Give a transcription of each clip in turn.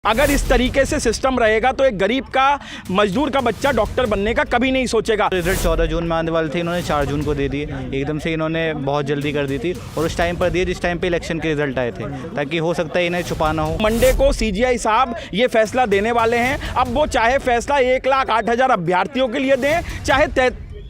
अगर इस तरीके से सिस्टम रहेगा तो एक गरीब का मजदूर का बच्चा डॉक्टर बनने का कभी नहीं सोचेगा। रिजल्ट 14 जून में आने वाले थे, इन्होंने 4 जून को दे दिए। एकदम से इन्होंने बहुत जल्दी कर दी थी और उस टाइम पर दिए जिस टाइम पे इलेक्शन के रिजल्ट आए थे, ताकि हो सकता है इन्हें छुपाना हो। मंडे को सीजीआई साहब ये फैसला देने वाले हैं। अब वो चाहे फैसला 1,08,000 अभ्यर्थियों के लिए दें, चाहे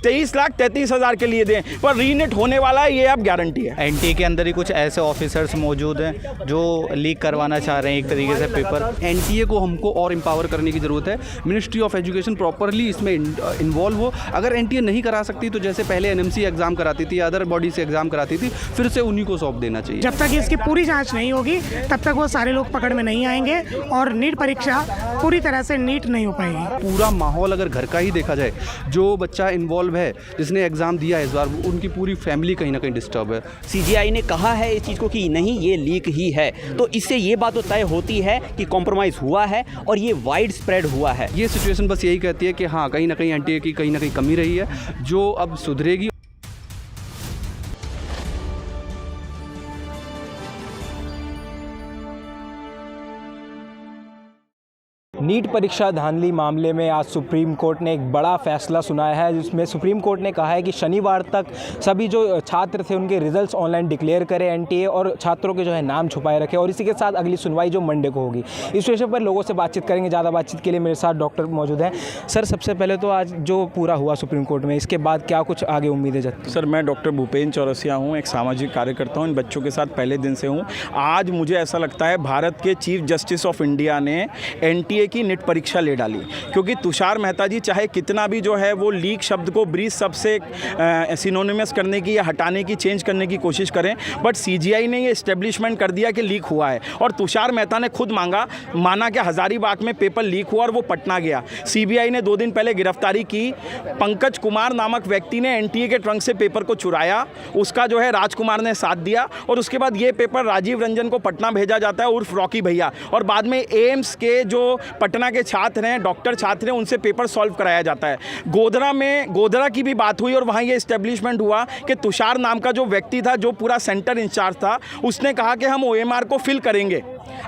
23,33,000 के लिए दें, पर रीनेट होने वाला है, ये अब गारंटी है। एनटीए के अंदर ही कुछ ऐसे ऑफिसर्स मौजूद हैं जो लीक करवाना चाह रहे हैं एक तरीके से पेपर। एनटीए को हमको और एम्पावर करने की ज़रूरत है। मिनिस्ट्री ऑफ एजुकेशन प्रॉपरली इसमें इन्वॉल्व हो। अगर एनटीए नहीं करा सकती तो जैसे पहले एनएमसी एग्ज़ाम कराती थी, अदर बॉडी से एग्ज़ाम कराती थी, फिर से उन्हीं को सौंप देना चाहिए। जब तक इसकी पूरी जांच नहीं होगी तब तक वो सारे लोग पकड़ में नहीं आएंगे और नीट परीक्षा पूरी तरह से नीट नहीं हो पाएगी। पूरा माहौल अगर घर का ही देखा जाए, जो बच्चा इन्वॉल्व है, जिसने एग्ज़ाम दिया है इस बार, उनकी पूरी फैमिली कहीं ना कहीं डिस्टर्ब है। सीजीआई ने कहा है इस चीज़ को कि नहीं ये लीक ही है, तो इससे ये बात तो तय होती है कि कॉम्प्रोमाइज़ हुआ है और ये वाइड स्प्रेड हुआ है। ये सिचुएशन बस यही कहती है कि हाँ, कहीं ना कहीं एनटीए की कहीं ना कहीं कमी रही है, जो अब सुधरेगी। नीट परीक्षा धांधली मामले में आज सुप्रीम कोर्ट ने एक बड़ा फैसला सुनाया है, जिसमें सुप्रीम कोर्ट ने कहा है कि शनिवार तक सभी जो छात्र थे उनके रिजल्ट्स ऑनलाइन डिक्लेयर करे एनटीए और छात्रों के जो है नाम छुपाए रखे, और इसी के साथ अगली सुनवाई जो मंडे को होगी। इस विषय पर लोगों से बातचीत करेंगे। ज़्यादा बातचीत के लिए मेरे साथ डॉक्टर मौजूद हैं। सर, सबसे पहले तो आज जो पूरा हुआ सुप्रीम कोर्ट में, इसके बाद क्या कुछ आगे उम्मीदें जताती? सर, मैं डॉक्टर भूपेन चौरसिया हूँ, एक सामाजिक कार्यकर्ता हूँ, इन बच्चों के साथ पहले दिन से हूँ। आज मुझे ऐसा लगता है भारत के चीफ जस्टिस ऑफ इंडिया ने एनटीए की नीट परीक्षा ले डाली, क्योंकि तुषार मेहता जी चाहे कितना भी जो है वो लीक शब्द को ब्रीज शब्द से सिनोनिमस करने की या हटाने की, चेंज करने की कोशिश करें, बट सीजीआई ने ये एस्टेब्लिशमेंट कर दिया कि लीक हुआ है। और तुषार मेहता ने खुद माना कि हजारीबाग में पेपर लीक हुआ और वो पटना गया। सीबीआई ने 2 दिन पहले गिरफ्तारी की। पंकज कुमार नामक व्यक्ति ने एनटीए के ट्रंक से पेपर को चुराया, उसका जो है राजकुमार ने साथ दिया, और उसके बाद ये पेपर राजीव रंजन को पटना भेजा जाता है उर्फ रॉकी भैया, और बाद में एम्स के जो पटना के छात्र हैं, डॉक्टर छात्र हैं, उनसे पेपर सॉल्व कराया जाता है। गोधरा की भी बात हुई और वहाँ ये एस्टेब्लिशमेंट हुआ कि तुषार नाम का जो व्यक्ति था, जो पूरा सेंटर इंचार्ज था, उसने कहा कि हम ओएमआर को फिल करेंगे।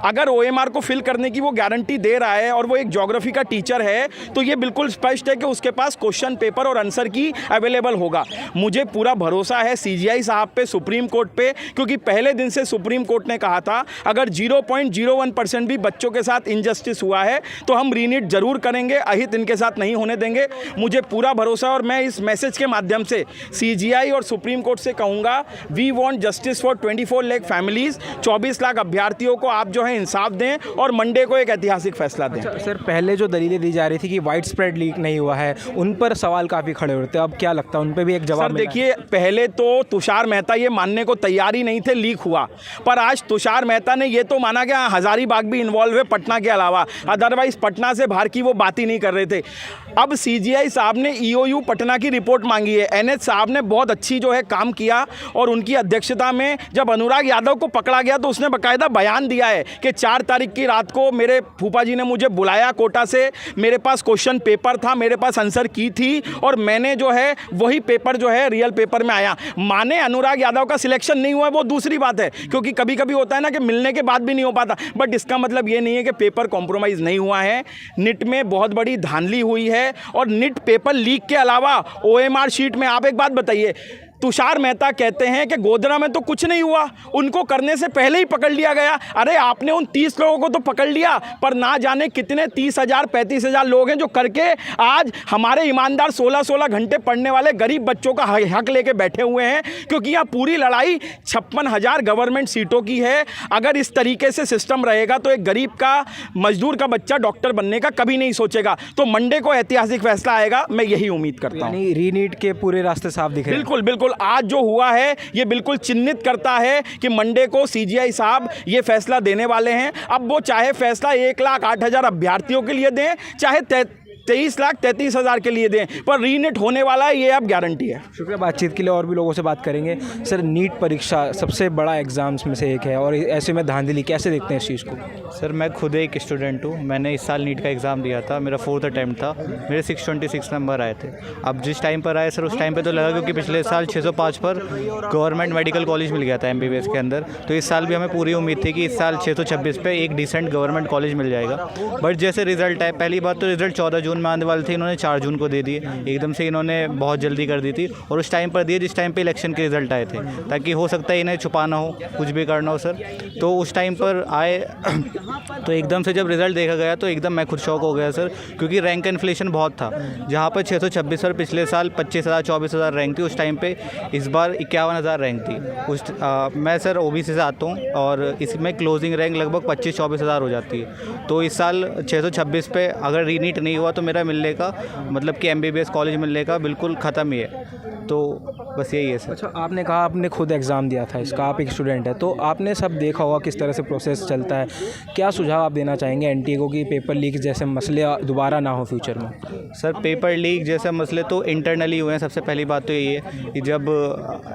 अगर ओएमआर को फिल करने की वो गारंटी दे रहा है और वो एक ज्योग्राफी का टीचर है, तो ये बिल्कुल स्पष्ट है कि उसके पास क्वेश्चन पेपर और आंसर की अवेलेबल होगा। मुझे पूरा भरोसा है सीजीआई साहब पे, सुप्रीम कोर्ट पे, क्योंकि पहले दिन से सुप्रीम कोर्ट ने कहा था अगर 0.01% भी बच्चों के साथ इनजस्टिस हुआ है तो हम रीनीट जरूर करेंगे, अहित इनके साथ नहीं होने देंगे। मुझे पूरा भरोसा है और मैं इस मैसेज के माध्यम से सीजीआई और सुप्रीम कोर्ट से कहूँगा, we want justice for 24 lakh families, 24 lakh अभ्यर्थियों को आप जो है इंसाफ दें और मंडे को एक ऐतिहासिक फैसला दें। सर, पहले जो दलीलें दी जा रही थी कि वाइड स्प्रेड लीक नहीं हुआ है, उन पर सवाल काफ़ी खड़े होते हैं। अब क्या लगता है उन पर भी एक जवाब? सर देखिए, पहले तो तुषार मेहता ये मानने को तैयार ही नहीं थे लीक हुआ, पर आज तुषार मेहता ने ये तो माना कि हजारीबाग भी इन्वॉल्व है पटना के अलावा, अदरवाइज पटना से बाहर की वो बात ही नहीं कर रहे थे। अब सीजीआई साहब ने ईओयू पटना की रिपोर्ट मांगी है। एनएच साहब ने बहुत अच्छी जो है काम किया, और उनकी अध्यक्षता में जब अनुराग यादव को पकड़ा गया तो उसने बाकायदा बयान दिया है कि 4 तारीख की रात को मेरे फूफा जी ने मुझे बुलाया कोटा से, मेरे पास क्वेश्चन पेपर था, मेरे पास आंसर की थी, और मैंने जो है वही पेपर जो है रियल पेपर में आया। माने अनुराग यादव का सिलेक्शन नहीं हुआ, वो दूसरी बात है, क्योंकि कभी कभी होता है ना कि मिलने के बाद भी नहीं हो पाता, बट इसका मतलब ये नहीं है कि पेपर कॉम्प्रोमाइज़ नहीं हुआ है। निट में बहुत बड़ी धांधली हुई है, और निट पेपर लीक के अलावा ओएमआर शीट में, आप एक बात बताइए, तुषार मेहता कहते हैं कि गोधरा में तो कुछ नहीं हुआ, उनको करने से पहले ही पकड़ लिया गया। अरे आपने उन 30 लोगों को तो पकड़ लिया, पर ना जाने कितने 30,000 35,000 लोग हैं जो करके आज हमारे ईमानदार 16-16 घंटे पढ़ने वाले गरीब बच्चों का हक लेके बैठे हुए हैं, क्योंकि यहाँ पूरी लड़ाई 56,000 गवर्नमेंट सीटों की है। अगर इस तरीके से सिस्टम रहेगा तो एक गरीब का मजदूर का बच्चा डॉक्टर बनने का कभी नहीं सोचेगा। तो मंडे को ऐतिहासिक फैसला आएगा, मैं यही उम्मीद करता हूँ। रीनीट के पूरे रास्ते साफ दिख रहे हैं। बिल्कुल बिल्कुल, आज जो हुआ है ये बिल्कुल चिन्हित करता है कि मंडे को सीजीआई साहब ये फैसला देने वाले हैं। अब वो चाहे फैसला 1,08,000 अभ्यर्थियों के लिए दें, चाहे 23,33,000 के लिए दें, पर रीनेट होने वाला है, ये अब गारंटी है। शुक्रिया बातचीत के लिए। और भी लोगों से बात करेंगे। सर, नीट परीक्षा सबसे बड़ा एग्ज़ाम्स में से एक है और ऐसे में धांधली, कैसे देखते हैं इस चीज़ को? सर, मैं खुद एक स्टूडेंट हूँ। मैंने इस साल नीट का एग्ज़ाम दिया था, मेरा 4th अटैम्प्ट था। मेरे 626 नंबर आए थे। अब जिस टाइम पर आए सर, उस टाइम पे तो लगा क्योंकि पिछले साल 605 पर गवर्नमेंट मेडिकल कॉलेज मिल गया था MBBS के अंदर। तो इस साल भी हमें पूरी उम्मीद थी कि इस साल 626 पे एक डिसेंट गवर्नमेंट कॉलेज मिल जाएगा। बट जैसे रिज़ल्ट है, पहली बात तो रिज़ल्ट 14 जून में आने वाले थे, इन्होंने 4 जून को दे दिए। एकदम से इन्होंने बहुत जल्दी कर दी थी और उस टाइम पर दिए जिस टाइम पे इलेक्शन के रिज़ल्ट आए थे, ताकि हो सकता है इन्हें छुपाना हो, कुछ भी करना हो सर। तो उस टाइम पर आए तो एकदम से जब रिज़ल्ट देखा गया तो एकदम मैं खुद शॉक हो गया सर, क्योंकि रैंक इन्फ्लेशन बहुत था। जहाँ पर 626 पर पिछले साल 25,000 24,000 रैंक थी उस टाइम पे, इस बार 51,000 रैंक थी। मैं सर OBC से आता हूँ और इसमें क्लोजिंग रैंक लगभग 25-24,000 हो जाती है। तो इस साल 626 पे अगर रीनीट नहीं हुआ तो मेरा मिलने का मतलब कि MBBS कॉलेज मिलने का बिल्कुल ख़त्म ही है। तो बस यही है सर। अच्छा, आपने कहा आपने खुद एग्ज़ाम दिया था इसका, आप एक स्टूडेंट है, तो आपने सब देखा होगा किस तरह से प्रोसेस चलता है। क्या सुझाव आप देना चाहेंगे NTA को कि पेपर लीक जैसे मसले दोबारा ना हो फ्यूचर में? सर, पेपर लीक जैसे मसले तो इंटरनली हुए हैं। सबसे पहली बात तो यही है कि जब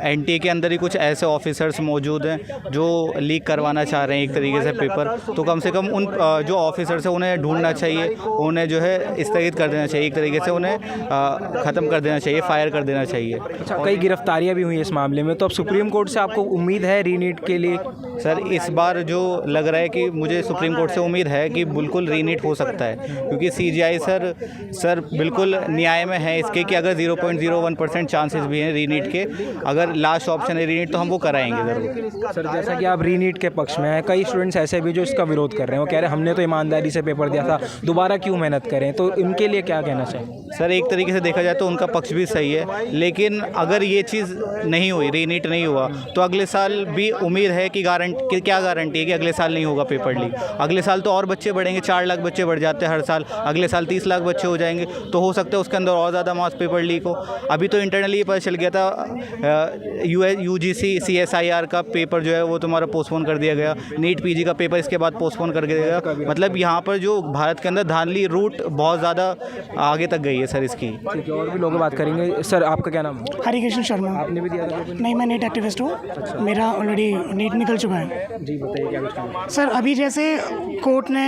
NTA के अंदर ही कुछ ऐसे ऑफिसर्स मौजूद हैं जो लीक करवाना चाह रहे हैं एक तरीके से पेपर, तो कम से कम उन जो ऑफिसर्स हैं उन्हें ढूंढना चाहिए, उन्हें जो है स्थगित कर देना चाहिए, एक तरीके से उन्हें ख़त्म कर देना चाहिए, फायर कर देना चाहिए। अच्छा, कई गिरफ्तारियां भी हुई इस मामले में, तो अब सुप्रीम कोर्ट से आपको उम्मीद है रीनीट के लिए? सर, इस बार जो लग रहा है कि मुझे सुप्रीम कोर्ट से उम्मीद है कि बिल्कुल रीनीट हो सकता है, क्योंकि CGI सर बिल्कुल न्याय में है इसके कि अगर 0.01% चांसेस भी हैं रीनीट के, अगर लास्ट ऑप्शन है रीनीट तो हम वो कराएंगे ज़रूर। सर, जैसा कि आप रीनीट के पक्ष में हैं, कई स्टूडेंट्स ऐसे भी जो इसका विरोध कर रहे हैं, वो कह रहे हैं हमने तो ईमानदारी से पेपर दिया था, दोबारा क्यों मेहनत करें, तो इनके लिए क्या कहना चाहिए? सर, एक तरीके से देखा जाए तो उनका पक्ष भी सही है, लेकिन अगर ये चीज़ नहीं हुई, रीनीट नहीं हुआ, तो अगले साल भी उम्मीद है कि क्या गारंटी है कि अगले साल नहीं होगा पेपर लीक? अगले साल तो और बच्चे बढ़ेंगे, 4 लाख बच्चे बढ़ जाते हैं हर साल, अगले साल 30 लाख बच्चे हो जाएंगे, तो हो सकता है उसके अंदर और ज़्यादा मास पेपर लीक हो। अभी तो इंटरनली पता चल गया था UGC CSIR का पेपर जो है वो तुम्हारा पोस्टपोन कर दिया गया, नीट PG का पेपर इसके बाद पोस्टपोन कर दिया गया। मतलब यहाँ पर जो भारत के अंदर धांधली रूट बहुत ज़्यादा आगे तक गई है सर इसकी। ठीक है, और भी लोग बात करेंगे। सर, आपका क्या नाम है? हरिकृष्ण शर्मा। आपने भी दिया था पेपर? नहीं, मैं नीट एक्टिविस्ट हूँ। मेरा ऑलरेडी नीट निकल चुका है। जी बताइए, क्या कुछ कहना है? सर, अभी जैसे कोर्ट ने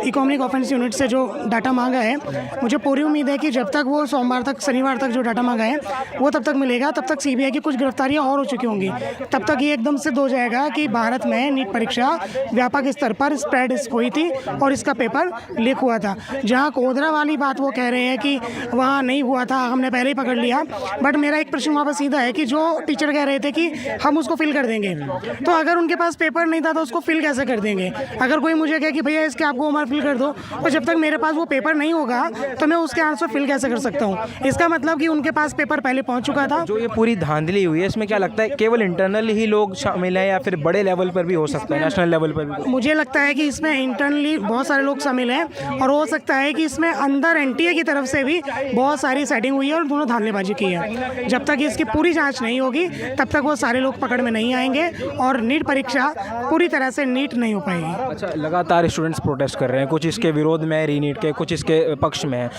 इकोनॉमिक ऑफेंस यूनिट से जो डाटा मांगा है, मुझे पूरी उम्मीद है कि जब तक वो सोमवार तक शनिवार तक जो डाटा मांगा है वो तब तक मिलेगा। तब तक CBI की कुछ गिरफ्तारियां और हो चुकी होंगी। तब तक ये एकदम सिद्ध हो जाएगा कि भारत में नीट परीक्षा व्यापक स्तर पर स्प्रेड हुई थी और इसका पेपर लीक हुआ था। जहाँ कोदरा वाली बात वो कह रहे हैं कि वहाँ नहीं हुआ था, हमने पहले ही पकड़ लिया, बट मेरा एक प्रश्न वहाँ पर सीधा है कि जो टीचर कह रहे थे कि हम उसको फिल कर देंगे, तो अगर उनके पास पेपर नहीं था तो उसको फिल कैसे कर देंगे? अगर कोई मुझे कहे कि भैया इसके आपको उम्र फिल कर दो, तो जब तक मेरे पास वो पेपर नहीं होगा तो मैं उसके आंसर फिल कैसे कर सकता हूँ? इसका मतलब कि उनके पास पेपर पहले पहुँच चुका था। जो ये पूरी धांधली हुई है, इसमें क्या लगता है केवल इंटरनल ही लोग शामिल हैं या फिर बड़े लेवल पर भी हो सकता है, नेशनल लेवल पर भी? मुझे लगता है कि इसमें इंटरनली बहुत सारे लोग शामिल हैं और हो सकता है कि इसमें अंदर NTA की तरफ से भी बहुत सारी सेटिंग हुई है और दोनों धांधलेबाजी की है। जब तक इसकी पूरी जांच नहीं होगी तब तक वो सारे लोग पकड़ में नहीं आएंगे और नीट परीक्षा पूरी तरह से नीट नहीं हो पाएगी। अच्छा, लगातार स्टूडेंट्स प्रोटेस्ट कर रहे हैं, कुछ इसके विरोध में है रीनीट के, कुछ इसके पक्ष में है,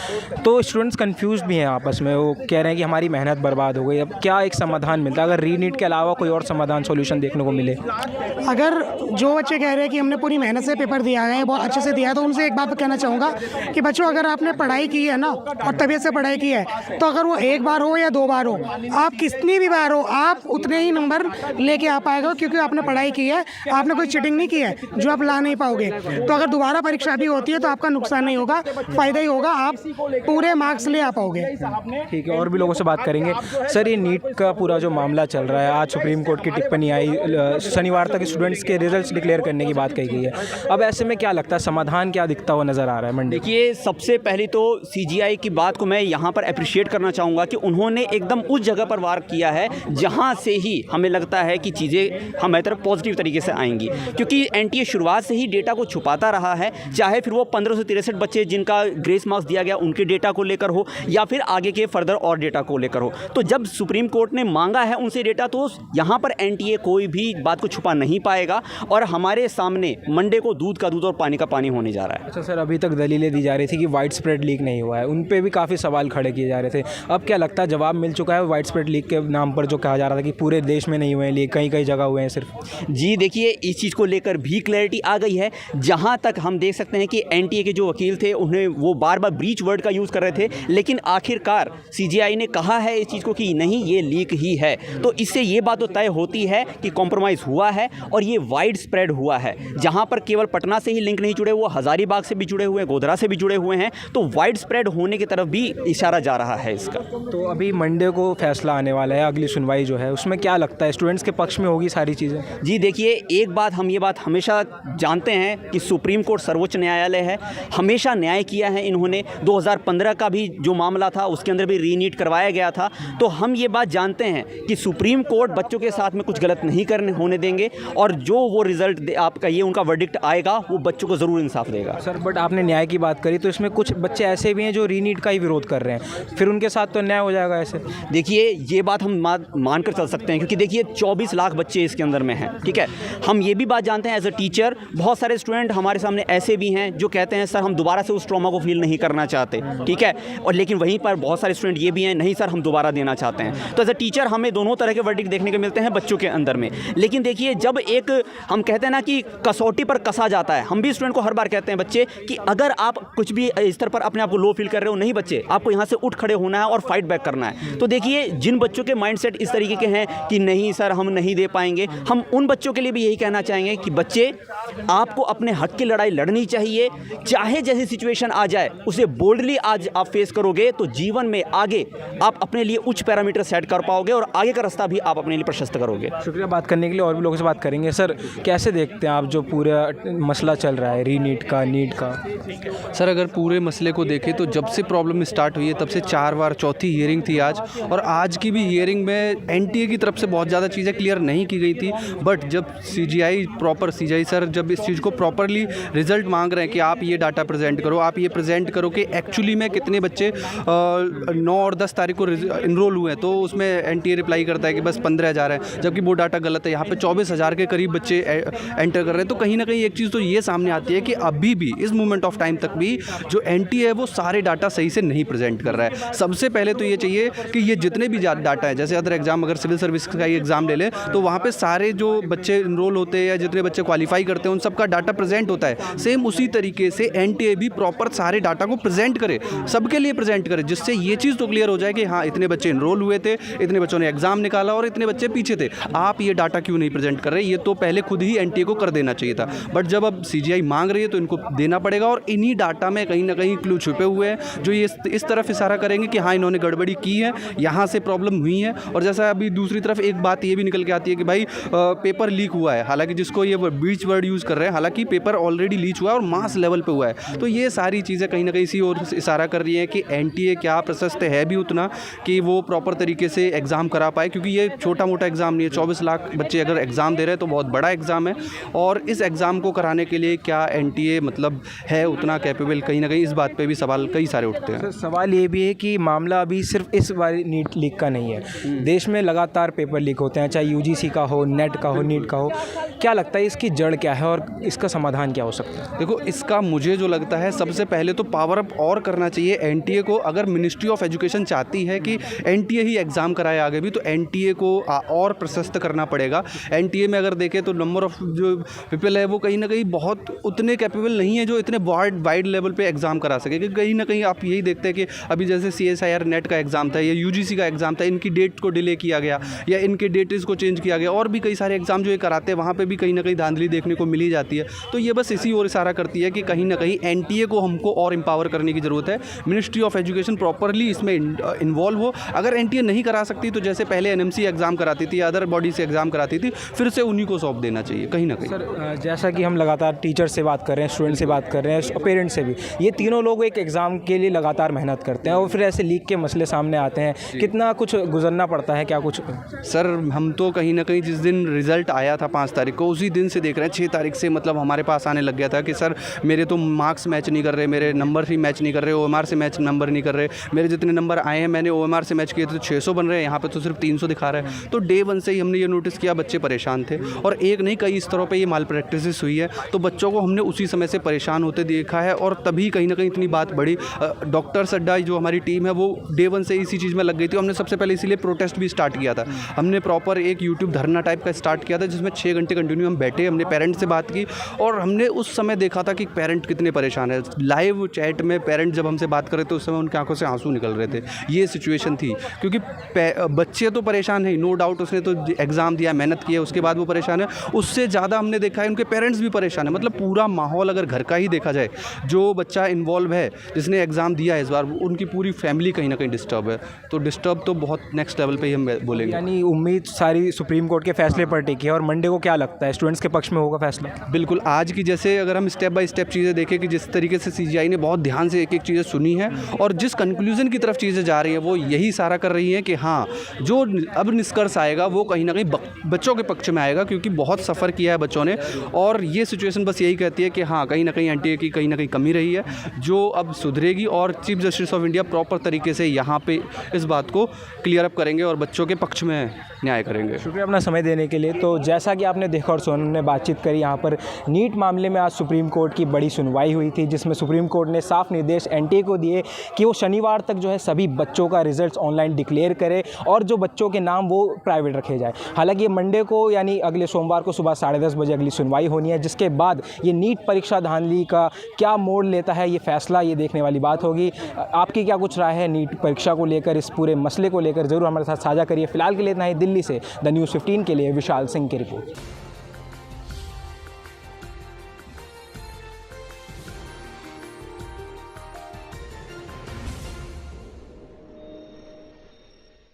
तो स्टूडेंट्स कंफ्यूज भी हैं आपस में। वो कह रहे हैं कि हमारी मेहनत बर्बाद हो गई। अब क्या एक समाधान मिलता है अगर रीनीट के अलावा कोई और समाधान सोल्यूशन देखने को मिले? अगर जो बच्चे कह रहे हैं कि हमने पूरी मेहनत से पेपर दिया है, बहुत अच्छे से दिया है, तो उनसे एक बात कहना चाहूँगा कि बच्चों, अगर आपने पढ़ाई की है ना और तबीयत से पढ़ाई की है, तो अगर वो एक बार हो या 2 बार हो, आप कितनी भी बार हो, आप उतने ही नंबर लेके आ पाएगा, क्योंकि आपने पढ़ाई की है, आपने कोई चीटिंग नहीं की है जो आप ला नहीं पाओगे। तो अगर दोबारा परीक्षा भी होती है तो आपका नुकसान नहीं होगा, फ़ायदा ही होगा, आप पूरे मार्क्स ले आ पाओगे। ठीक है, और भी लोगों से बात करेंगे। सर, ये नीट का पूरा जो मामला चल रहा है, आज सुप्रीम कोर्ट की टिप्पणी आई, शनिवार तक स्टूडेंट्स के रिजल्ट्स डिक्लेयर करने की बात कही गई है। अब ऐसे में क्या लगता है समाधान क्या दिखता हुआ नज़र आ रहा है मंडे? देखिए, सबसे पहले तो CGI की बात को मैं यहाँ पर अप्रिशिएट करना चाहूँगा कि उन्होंने एकदम उस जगह पर वार किया है जहाँ से ही हमें लगता है कि चीज़ें हमारी तरफ पॉजिटिव तरीके से आएंगी, क्योंकि NTA शुरुआत से ही डेटा को छुपाता रहा है, चाहे फिर वो 1563 बच्चे जिनका ग्रेस मार्क्स दिया गया उनके डेटा को लेकर हो या फिर आगे के फर्दर और डेटा को लेकर हो। तो जब सुप्रीम कोर्ट ने मांगा है उनसे डेटा, तो यहाँ पर NTA कोई भी बात को छुपा नहीं पाएगा और हमारे सामने मंडे को दूध का दूध और पानी का पानी होने जा रहा है। अच्छा सर, अभी तक दलीलें दी जा रही थी कि वाइड स्प्रेड लीक नहीं हुआ है, उन पे भी काफ़ी सवाल खड़े किए जा रहे थे। अब क्या लगता है जवाब मिल चुका है वाइड स्प्रेड लीक के नाम पर जो कहा जा रहा था कि पूरे देश में नहीं हुए हैं लीक, कई कई जगह हुए हैं सिर्फ? जी देखिए, इस चीज़ को लेकर भी क्लैरिटी आ गई है। जहां तक हम देख सकते हैं कि एनटीए के जो वकील थे उन्हें वो बार बार ब्रीच वर्ड का यूज़ कर रहे थे, लेकिन आखिरकार सीजीआई ने कहा है इस चीज़ को कि नहीं, ये लीक ही है। तो इससे ये बात तो तय होती है कि कॉम्प्रोमाइज़ हुआ है और ये वाइड स्प्रेड हुआ है। जहां पर केवल पटना से ही लिंक नहीं जुड़े, वो हज़ारीबाग से भी जुड़े हुए हैं, गोधरा से भी जुड़े हुए हैं। तो वाइड स्प्रेड होने की तरफ भी इशारा जा रहा है इसका। तो अभी मंडे को फैसला आने वाला है, अगली सुनवाई जो है उसमें क्या लगता है स्टूडेंट्स के पक्ष में होगी सारी चीज़ें? जी देखिए, एक बात हम ये बात हमेशा जानते हैं कि सुप्रीम कोर्ट सर्वोच्च न्यायालय है, हमेशा न्याय किया है इन्होंने। 2015 का भी जो मामला था उसके अंदर भी रीनीट करवाया गया था। तो हम ये बात जानते हैं कि सुप्रीम कोर्ट बच्चों के साथ में कुछ गलत नहीं करने होने देंगे और जो वो रिजल्ट आपका ये उनका वर्डिक्ट आएगा वो बच्चों को ज़रूर इंसाफ देगा। सर बट आपने न्याय की बात करी, तो इसमें कुछ बच्चे ऐसे भी हैं जो रीनीट का ही विरोध कर रहे हैं, फिर उनके साथ तो अन्याय हो जाएगा ऐसे? देखिए, ये बात हम मान कर चल सकते हैं क्योंकि देखिए 24 लाख बच्चे इसके अंदर में हैं, ठीक है। हम ये भी बात जानते हैं एज अ टीचर, बहुत सारे स्टूडेंट हमारे सामने ऐसे भी हैं जो कहते हैं सर हम दोबारा से उस ट्रॉमा को फील नहीं करना चाहते, ठीक है। और लेकिन वहीं पर बहुत सारे स्टूडेंट ये भी हैं, नहीं सर हम दोबारा देना चाहते हैं। तो एज अ टीचर हमें दोनों तरह के वर्डिक्ट देखने को मिलते हैं बच्चों के अंदर में। लेकिन देखिए, जब एक हम कहते हैं ना कि कसौटी पर कसा जाता है, हम भी स्टूडेंट को हर बार कहते हैं बच्चे कि अगर आप कुछ भी स्तर पर अपने आप को लो फील कर रहे हो, नहीं बच्चे, आपको यहाँ से उठ खड़े होना है और फाइट बैक करना है। तो देखिए, जिन बच्चों के माइंडसेट इस तरीके के हैं कि नहीं सर हम नहीं दे पाएंगे, हम उन बच्चों के लिए भी यही कहना चाहेंगे कि बच्चे, आपको अपने हक की लड़ाई लड़नी चाहिए। चाहे जैसी सिचुएशन आ जाए उसे बोल्डली आज आप फेस करोगे तो जीवन में आगे आप अपने लिए उच्च पैरामीटर सेट कर पाओगे और आगे का रास्ता भी आप अपने लिए प्रशस्त करोगे। शुक्रिया बात करने के लिए, और भी लोगों से बात करेंगे। सर कैसे देखते हैं आप जो पूरा मसला चल रहा है रीनीट का, नीट का? सर अगर पूरे मसले को देखें तो जब से प्रॉब्लम स्टार्ट हुई है तब से 4 बार चौथी हियरिंग थी आज, और आज की भी हियरिंग में एनटीए की तरफ से बहुत ज़्यादा चीज़ें क्लियर नहीं की गई थी। बट जब सीजीआई सर जब इस चीज़ को प्रॉपरली रिजल्ट मांग रहे हैं कि आप ये डाटा प्रेजेंट करो, आप ये प्रेजेंट करो कि एक्चुअली में कितने बच्चे 9 और 10 तारीख को इनरोल हुए हैं, तो उसमें एनटीए रिप्लाई करता है कि बस 15,000 है, जबकि वो डाटा गलत है। यहाँ पे 24,000 के करीब बच्चे एंटर कर रहे हैं। तो कहीं ना कहीं एक चीज़ तो ये सामने आती है कि अभी भी इस मोमेंट ऑफ टाइम तक भी जो एनटीए है वो सारे डाटा सही से नहीं प्रेजेंट कर रहा है। सबसे पहले तो ये चाहिए कि ये जितने भी डाटा है, जैसे अदर एग्जाम, अगर सिविल सर्विस का ही एग्जाम ले लें तो वहाँ पे सारे जो बच्चे इनरोल होते हैं या जितने बच्चे क्वालिफाई करते हैं उन सबका डाटा प्रेजेंट होता है। सेम उसी तरीके से एनटीए भी प्रॉपर सारे डाटा को प्रेजेंट करे, सबके लिए प्रेजेंट करे, जिससे ये चीज़ तो क्लियर हो जाए कि हाँ इतने बच्चे इनरोल हुए थे, इतने बच्चों ने एग्जाम निकाला और इतने बच्चे पीछे थे। आप ये डाटा क्यों नहीं प्रेजेंट कर रहे? ये तो पहले खुद ही एनटीए को कर देना चाहिए था। बट जब अब सीजीआई मांग रही है तो इनको देना पड़ेगा, और इन्हीं डाटा में कहीं ना कहीं क्लू छुपे हुए हैं जो ये इस तरफ इशारा करेंगे कि हाँ इन्होंने गड़बड़ी की है, यहाँ से प्रॉब्लम हुई है। और जैसा अभी दूसरी तरफ एक बात ये भी निकल के आती है कि भाई पेपर लीक हुआ है, हालांकि जिसको ये बीच वर्ड यूज़ कर रहे हैं, हालांकि पेपर ऑलरेडी लीक हुआ है और मास लेवल पे हुआ है। तो ये सारी चीज़ें कहीं ना कहीं इसी ओर इशारा कर रही हैं कि एनटीए क्या प्रशस्त है भी उतना कि वो प्रॉपर तरीके से एग्ज़ाम करा पाए, क्योंकि ये छोटा मोटा एग्ज़ाम नहीं है। 24 लाख बच्चे अगर एग्ज़ाम दे रहे हैं तो बहुत बड़ा एग्ज़ाम है, और इस एग्ज़ाम को कराने के लिए क्या एनटीए मतलब है उतना कैपेबल? कहीं ना कहीं इस बात पे भी सवाल कई सारे उठते हैं। सर सवाल ये भी है कि मामला अभी सिर्फ इस बार नीट लीक का नहीं है, देश में लगातार पेपर लीक होते हैं, चाहे यूजीसी का हो, नेट का हो, नीट का हो। क्या लगता है इसकी जड़ क्या है और इसका समाधान क्या हो सकता है? देखो, इसका मुझे जो लगता है सबसे पहले तो पावर अप और करना चाहिए एनटीए को। अगर मिनिस्ट्री ऑफ एजुकेशन चाहती है कि एनटीए ही एग्ज़ाम कराए आगे भी, तो एनटीए को और प्रशस्त करना पड़ेगा। एनटीए में अगर देखें तो नंबर ऑफ जो पीपल है वो कहीं ना कहीं बहुत उतने कैपेबल नहीं है जो इतने वाइड लेवल पे एग्ज़ाम करा सके। क्योंकि कहीं ना कहीं आप यही देखते हैं कि अभी जैसे CSIR नेट का एग्ज़ाम था या यूजीसी का एग्ज़ाम था, इनकी डेट को डिले किया गया या इनके डेट्स को चेंज किया गया, और भी कई सारे एग्ज़ाम जो ये कराते हैं वहाँ पे भी कहीं ना कहीं धांधली देखने को मिली जाती है। तो ये बस इसी ओर इशारा करती है कि कहीं ना कहीं एनटीए को हमको और एम्पावर करने की ज़रूरत है। मिनिस्ट्री ऑफ एजुकेशन प्रॉपरली इसमें इन्वॉल्व हो। अगर एनटीए नहीं करा सकती तो जैसे पहले एनएमसी एग्ज़ाम कराती थी या अदर बॉडी से एग्ज़ाम कराती थी, फिर से उन्हीं को सौंप देना चाहिए कहीं ना कहीं। सर जैसा कि हम लगातार टीचर से बात कर रहे हैं, स्टूडेंट से बात कर रहे हैं, पेरेंट्स से भी, ये तीनों लोग एक एग्ज़ाम के लिए लगातार मेहनत करते हैं और फिर ऐसे लीक के मसले सामने आते हैं, कितना कुछ गुजरना पड़ता है, क्या कुछ? सर हम तो कहीं ना कहीं जिस दिन रिज़ल्ट आया था 5 तारीख को, उसी दिन से देख रहे हैं। 6 तारीख से मतलब हमारे पास आने लग गया था कि सर मेरे तो मार्क्स मैच नहीं कर रहे, मेरे नंबर ही मैच नहीं कर रहे, OMR से मैच नंबर नहीं कर रहे, मेरे जितने नंबर आए हैं मैंने OMR से मैच किए थे तो 600 बन रहे हैं, यहाँ पे तो सिर्फ 300 दिखा रहा है। तो डे 1 से ही हमने ये नोटिस किया, बच्चे परेशान थे, और एक नहीं कई स्तरों पर ये माल प्रैक्टिस हुई है। तो बच्चों को हमने उसी समय से परेशान होते देखा है, और और तभी कहीं ना कहीं इतनी बात बढ़ी। डॉक्टर सड्डा जो हमारी टीम है वो डे 1 से इसी चीज़ में लग गई थी। हमने सबसे पहले इसीलिए प्रोटेस्ट भी स्टार्ट किया था। हमने प्रॉपर एक यूट्यूब धरना टाइप का स्टार्ट किया था जिसमें 6 घंटे कंटिन्यू हम बैठे, हमने पेरेंट्स से बात की और हमने उस समय देखा था कि पेरेंट कितने परेशान है। लाइव चैट में पेरेंट जब हमसे बात कर रहे थे उस समय उनकी आंखों से आंसू निकल रहे थे। ये सिचुएशन थी क्योंकि बच्चे तो परेशान है, नो डाउट, उसने तो एग्ज़ाम दिया, मेहनत की है, उसके बाद वो परेशान है। उससे ज़्यादा हमने देखा है उनके पेरेंट्स भी परेशान है। मतलब पूरा माहौल अगर घर का ही देखा जाए, जो बच्चा इन्वॉल्व है जिसने एग्ज़ाम दिया है इस बार, उनकी पूरी फैमिली कहीं ना कहीं डिस्टर्ब है। तो डिस्टर्ब तो बहुत नेक्स्ट लेवल पे ही हम बोलेंगे। यानी उम्मीद सारी सुप्रीम कोर्ट के फैसले पर टिकी है और मंडे को क्या लगता है स्टूडेंट्स के पक्ष में होगा फैसला? बिल्कुल, आज की जैसे अगर हम स्टेप बाय स्टेप चीज़ें देखें कि जिस तरीके से सीजीआई ने बहुत ध्यान से एक एक चीज़ें सुनी है और जिस कंक्लूजन की तरफ चीज़ें जा रही हैं वो यही सारा कर रही हैं कि हाँ, जो अब निष्कर्ष आएगा वो कहीं ना कहीं बच्चों के पक्ष में आएगा क्योंकि बहुत सफ़र किया है बच्चों ने। और ये सिचुएशन बस यही कहती है कि हाँ, कहीं ना कहीं एनटीए की कहीं ना कहीं कमी रही है जो अब सुधरेगी और chief justice of India proper तरीके से यहाँ पे इस बात को क्लियर अप करेंगे और बच्चों के पक्ष में न्याय करेंगे। शुक्रिया अपना समय देने के लिए। तो जैसा कि आपने देखा और सोनम ने बातचीत करी, यहाँ पर नीट मामले में आज सुप्रीम कोर्ट की बड़ी सुनवाई हुई थी जिसमें सुप्रीम कोर्ट ने साफ निर्देश एनटीए को दिए कि वो शनिवार तक जो है सभी बच्चों का रिजल्ट्स ऑनलाइन डिक्लेयर करे और जो बच्चों के नाम वो प्राइवेट रखे जाए। हालांकि मंडे को यानी अगले सोमवार को सुबह 10:30 बजे अगली सुनवाई होनी है, जिसके बाद ये नीट परीक्षा धांधली का क्या मोड़ लेता है ये फैसला, ये देखने वाली बात होगी। आपकी क्या कुछ राय है नीट परीक्षा को लेकर, इस पूरे मसले को लेकर, ज़रूर हमारे साथ साझा करिए। फिलहाल के लिए इतना ही। दिल्ली से द न्यूज़ 15 के लिए विशाल सिंह की रिपोर्ट।